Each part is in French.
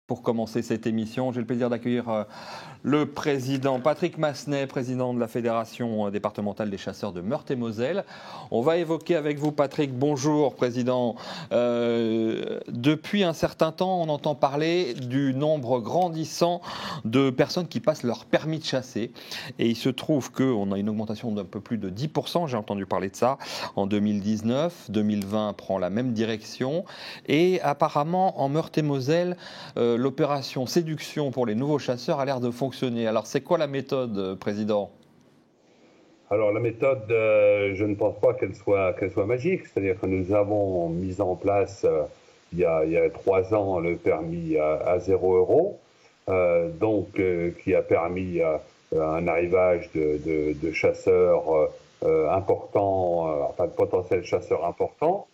Pour commencer cette émission, j'ai le plaisir d'accueillir le président Patrick Massenet, président de la Fédération départementale des chasseurs de Meurthe-et-Moselle. On va évoquer avec vous, Patrick, bonjour président. Depuis un certain temps, on entend parler du nombre grandissant de personnes qui passent leur permis de chasser. Et il se trouve qu'on a une augmentation d'un peu plus de 10%, j'ai entendu parler de ça, en 2019. 2020 prend la même direction. Et apparemment, en Meurthe-et-Moselle, l'opération séduction pour les nouveaux chasseurs a l'air de fonctionner. Alors, c'est quoi la méthode, président ? Alors la méthode, je ne pense pas qu'elle soit magique. C'est-à-dire que nous avons mis en place il y a 3 ans le permis à 0 €, qui a permis un arrivage de chasseurs importants, enfin de potentiels chasseurs importants.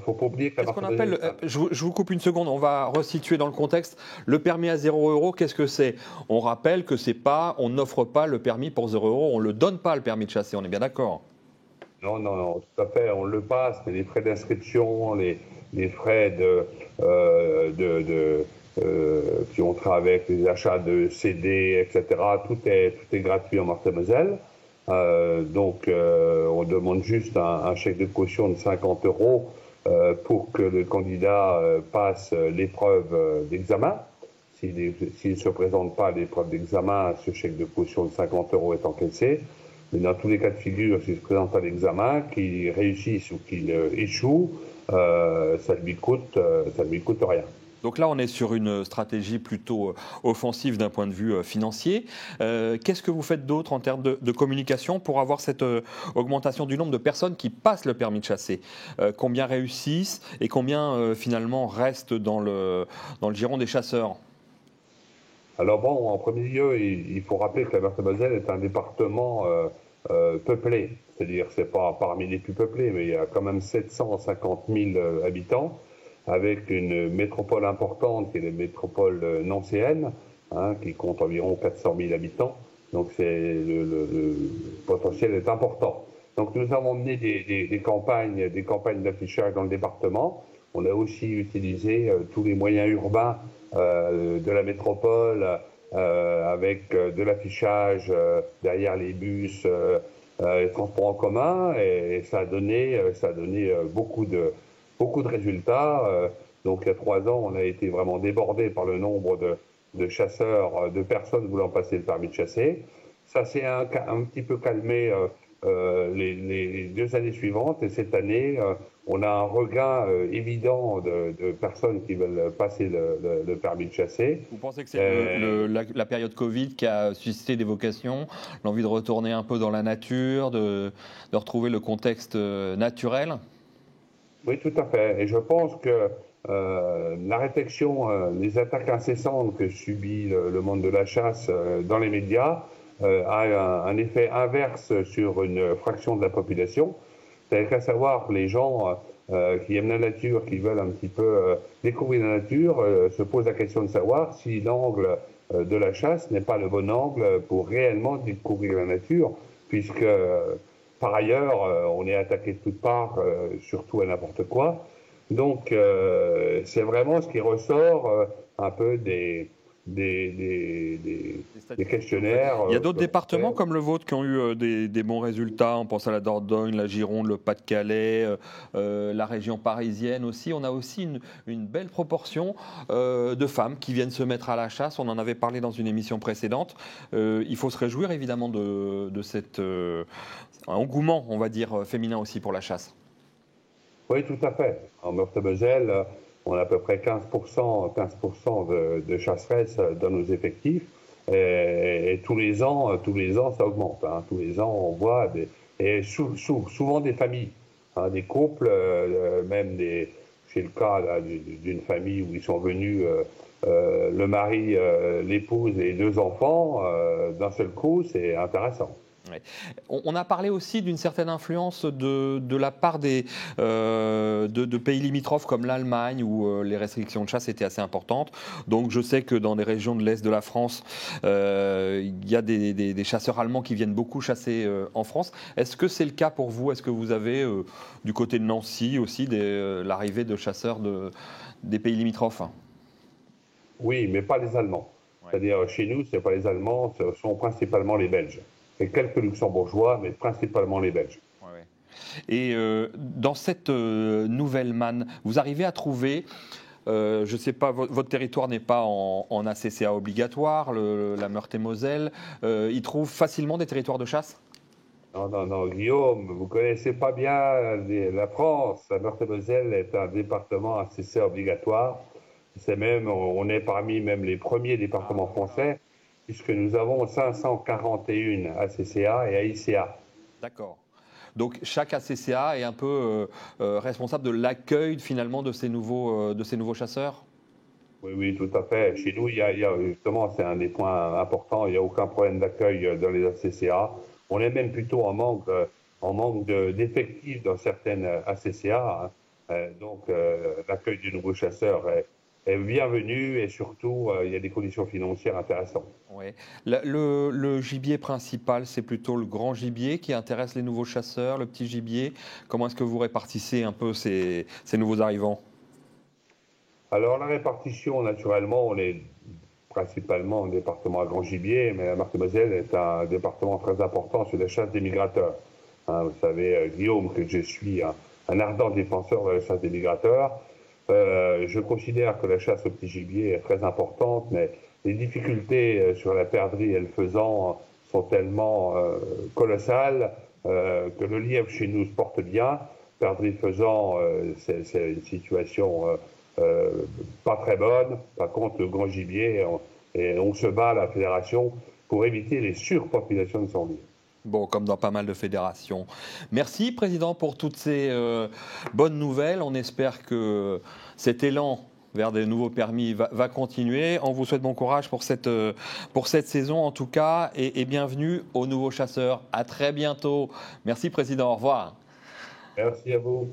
Faut pas oublier que la Qu'est-ce qu'on appelle, je vous coupe une seconde, on va resituer dans le contexte. Le permis à 0 €, qu'est-ce que c'est ? On rappelle que c'est pas, on n'offre pas le permis pour 0 €, on ne le donne pas le permis de chasser, on est bien d'accord ? Non, tout à fait, on le passe, mais les frais d'inscription, les frais qui ont trait avec les achats de CD, etc., tout est gratuit en Meurthe-et-Moselle. On demande juste un chèque de caution de 50 € pour que le candidat passe l'épreuve d'examen. S'il ne se présente pas à l'épreuve d'examen, ce chèque de caution de 50 € est encaissé. Mais dans tous les cas de figure, s'il se présente à l'examen, qu'il réussisse ou qu'il échoue, ça ne lui coûte rien. Donc là, on est sur une stratégie plutôt offensive d'un point de vue financier. Qu'est-ce que vous faites d'autre en termes de communication pour avoir cette augmentation du nombre de personnes qui passent le permis de chasser ? Combien réussissent et combien finalement restent dans le giron des chasseurs ? Alors bon, en premier lieu, il faut rappeler que la Meurthe-et-Moselle est un département peuplé. C'est-à-dire, c'est pas parmi les plus peuplés, mais il y a quand même 750 000 habitants, avec une métropole importante qui est la métropole nancéenne, qui compte environ 400 000 habitants. Donc le potentiel est important. Donc nous avons mené des campagnes d'affichage dans le département. On a aussi utilisé tous les moyens urbains de la métropole, avec de l'affichage derrière les bus, les transports en commun, et ça a donné beaucoup de résultats. Donc il y a 3 ans, on a été vraiment débordé par le nombre de chasseurs, de personnes voulant passer le permis de chasser. Ça s'est un petit peu calmé les 2 années suivantes, et cette année, on a un regain évident de personnes qui veulent passer le permis de chasser. Vous pensez que c'est la période Covid qui a suscité des vocations, l'envie de retourner un peu dans la nature, de retrouver le contexte naturel ? Oui, tout à fait. Et je pense que la réflexion, les attaques incessantes que subit le monde de la chasse dans les médias a un effet inverse sur une fraction de la population. C'est qu'à savoir que les gens qui aiment la nature, qui veulent un petit peu découvrir la nature, se posent la question de savoir si l'angle de la chasse n'est pas le bon angle pour réellement découvrir la nature, puisque par ailleurs, on est attaqué de toutes parts, surtout à n'importe quoi. Donc, c'est vraiment ce qui ressort un peu des questionnaires. Il y a d'autres départements comme le vôtre qui ont eu des bons résultats. On pense à la Dordogne, la Gironde, le Pas-de-Calais, la région parisienne aussi. On a aussi une belle proportion de femmes qui viennent se mettre à la chasse. On en avait parlé dans une émission précédente. Il faut se réjouir évidemment de cet engouement, on va dire, féminin aussi pour la chasse. Oui, tout à fait. En Meurthe-et-Moselle, on a à peu près 15% de chasseresses dans nos effectifs. Et tous les ans, ça augmente. Tous les ans, on voit souvent des familles, des couples, c'est le cas d'une famille où ils sont venus, le mari, l'épouse et les 2 enfants, d'un seul coup, c'est intéressant. Ouais. On a parlé aussi d'une certaine influence de la part de pays limitrophes comme l'Allemagne où les restrictions de chasse étaient assez importantes. Donc je sais que dans des régions de l'Est de la France, il y a des chasseurs allemands qui viennent beaucoup chasser en France. Est-ce que c'est le cas pour vous ? Est-ce que vous avez du côté de Nancy aussi l'arrivée de chasseurs des pays limitrophes ? Oui, mais pas les Allemands. Ouais. C'est-à-dire, chez nous, ce n'est pas les Allemands, ce sont principalement les Belges. Et quelques Luxembourgeois, mais principalement les Belges. Ouais, ouais. Et dans cette nouvelle manne, vous arrivez à trouver, je ne sais pas, votre territoire n'est pas en ACCA obligatoire, la Meurthe-et-Moselle, ils trouvent facilement des territoires de chasse? Non, non, non, Guillaume, vous connaissez pas bien la France. La Meurthe-et-Moselle est un département ACCA obligatoire. C'est même, on est parmi même les premiers départements français, puisque nous avons 541 ACCA et AICA. D'accord. Donc chaque ACCA est un peu responsable de l'accueil finalement de ces nouveaux chasseurs? Oui, oui, tout à fait. Chez nous, justement, c'est un des points importants, il n'y a aucun problème d'accueil dans les ACCA. On est même plutôt en manque d'effectifs dans certaines ACCA, hein. L'accueil du nouveau chasseur est bienvenu et surtout, il y a des conditions financières intéressantes. Ouais. Le gibier principal, c'est plutôt le grand gibier qui intéresse les nouveaux chasseurs, le petit gibier. Comment est-ce que vous répartissez un peu ces nouveaux arrivants? Alors, la répartition, naturellement, on est principalement un département à grand gibier, mais la Meurthe-et-Moselle est un département très important sur la chasse des migrateurs. Hein, vous savez, Guillaume, que je suis un ardent défenseur de la chasse des migrateurs. Je considère que la chasse au petit gibier est très importante, mais les difficultés sur la perdrix et le faisan sont tellement colossales que le lièvre chez nous se porte bien. Perdrix faisan, c'est une situation pas très bonne. Par contre, le grand gibier, on se bat à la fédération pour éviter les surpopulations de sangliers. Bon, comme dans pas mal de fédérations. Merci, Président, pour toutes ces bonnes nouvelles. On espère que cet élan vers des nouveaux permis va continuer. On vous souhaite bon courage pour cette saison, en tout cas, et bienvenue aux nouveaux chasseurs. À très bientôt. Merci, Président. Au revoir. Merci à vous.